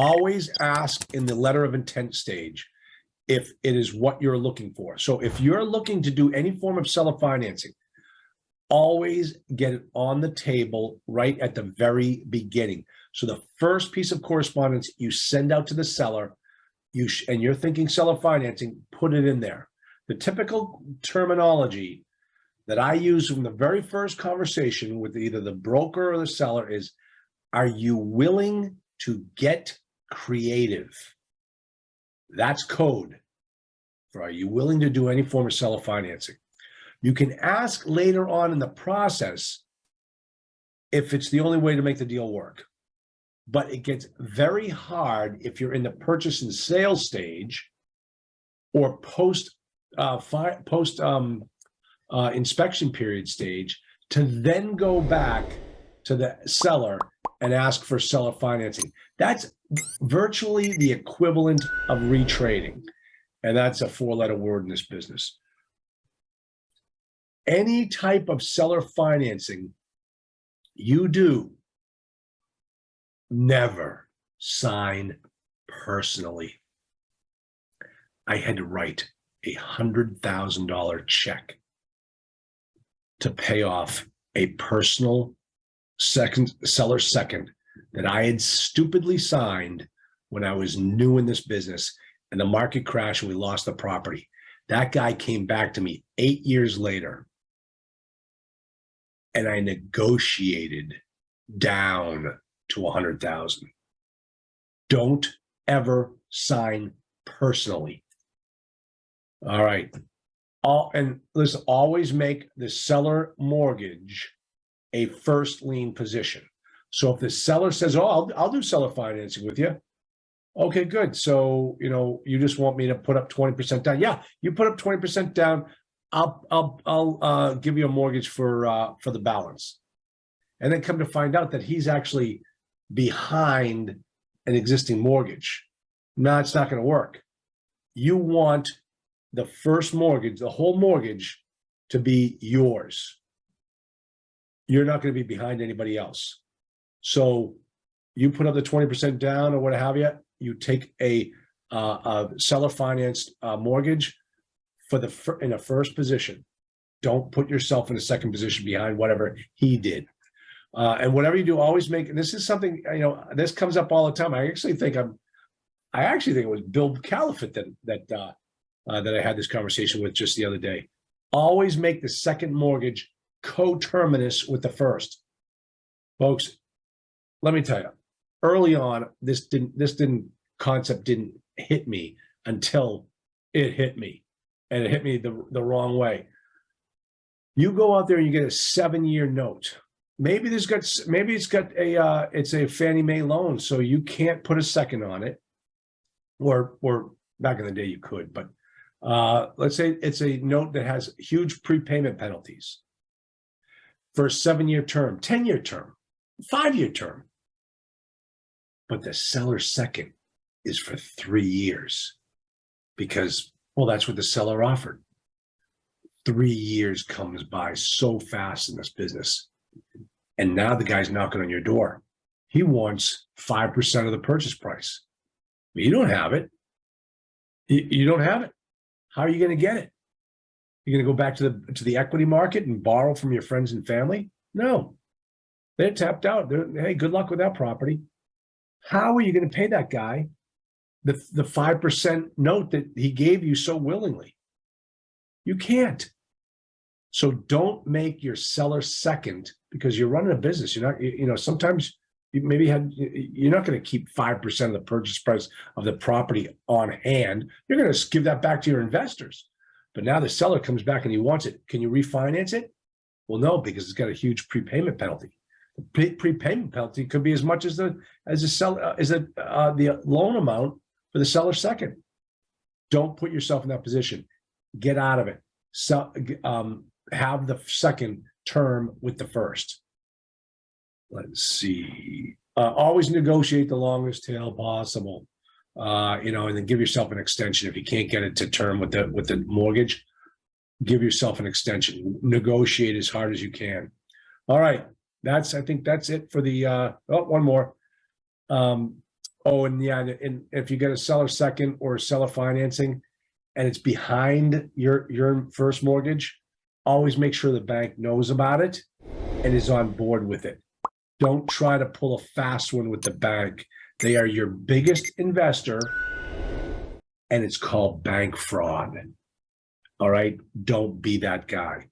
Always ask in the letter of intent stage if it is what you're looking for. So if you're looking to do any form of seller financing, always get it on the table right at the very beginning. So the first piece of correspondence you send out to the seller, and you're thinking seller financing, put it in there. The typical terminology that I use from the very first conversation with either the broker or the seller is, are you willing to get creative? That's code for, are you willing to do any form of seller financing? You can ask later on in the process if it's the only way to make the deal work. But it gets very hard if you're in the purchase and sale stage or post inspection period stage to then go back to the seller and ask for seller financing. That's virtually the equivalent of retrading. And that's a 4-letter word in this business. Any type of seller financing you do, never sign personally. I had to write $100,000 check to pay off a personal seller second that I had stupidly signed when I was new in this business, and the market crashed and we lost the property. That guy came back to me 8 years later, and I negotiated down to 100,000. Don't ever sign personally. All right. And listen, always make the seller mortgage a first lien position. So if the seller says, "Oh, I'll do seller financing with you," okay, good. So you just want me to put up 20% down. Yeah, you put up 20% down. I'll give you a mortgage for the balance. And then come to find out that he's actually behind an existing mortgage. No, it's not going to work. You want the first mortgage, the whole mortgage, to be yours. You're not going to be behind anybody else. So you put up the 20% down or what have you. You take a seller financed mortgage in a first position. Don't put yourself in a second position behind whatever he did. And whatever you do, always make, this is something, this comes up all the time. I actually think it was Bill Califat that I had this conversation with just the other day. Always make the second mortgage coterminous with the first. Folks, let me tell you, early on, this concept didn't hit me until it hit me, and it hit me the wrong way. You go out there and you get a 7-year note. Maybe it's got it's a Fannie Mae loan, so you can't put a second on it, or back in the day you could, but let's say it's a note that has huge prepayment penalties for a 7-year term, 10-year term, 5-year term. But the seller's second is for 3 years because, well, that's what the seller offered. 3 years comes by so fast in this business. And now the guy's knocking on your door. He wants 5% of the purchase price. But you don't have it. You don't have it. How are you going to get it? You're going to go back to the equity market and borrow from your friends and family? No. They're tapped out. Hey, good luck with that property. How are you going to pay that guy the 5% note that he gave you so willingly? You can't. So don't make your seller second because you're running a business. You're not, sometimes you you're not going to keep 5% of the purchase price of the property on hand. You're going to give that back to your investors. But now the seller comes back and he wants it. Can you refinance it? Well, no, because it's got a huge prepayment penalty. The prepayment penalty could be as much as the loan amount for the seller second. Don't put yourself in that position. Get out of it. So, have the second term with the first. Let's see. Always negotiate the longest tail possible. And then give yourself an extension. If you can't get it to term with the mortgage, give yourself an extension. Negotiate as hard as you can. All right. I think that's it for the, one more. Oh, and yeah, and if you get a seller second or seller financing and it's behind your first mortgage, always make sure the bank knows about it and is on board with it. Don't try to pull a fast one with the bank. They are your biggest investor, and it's called bank fraud. All right, don't be that guy.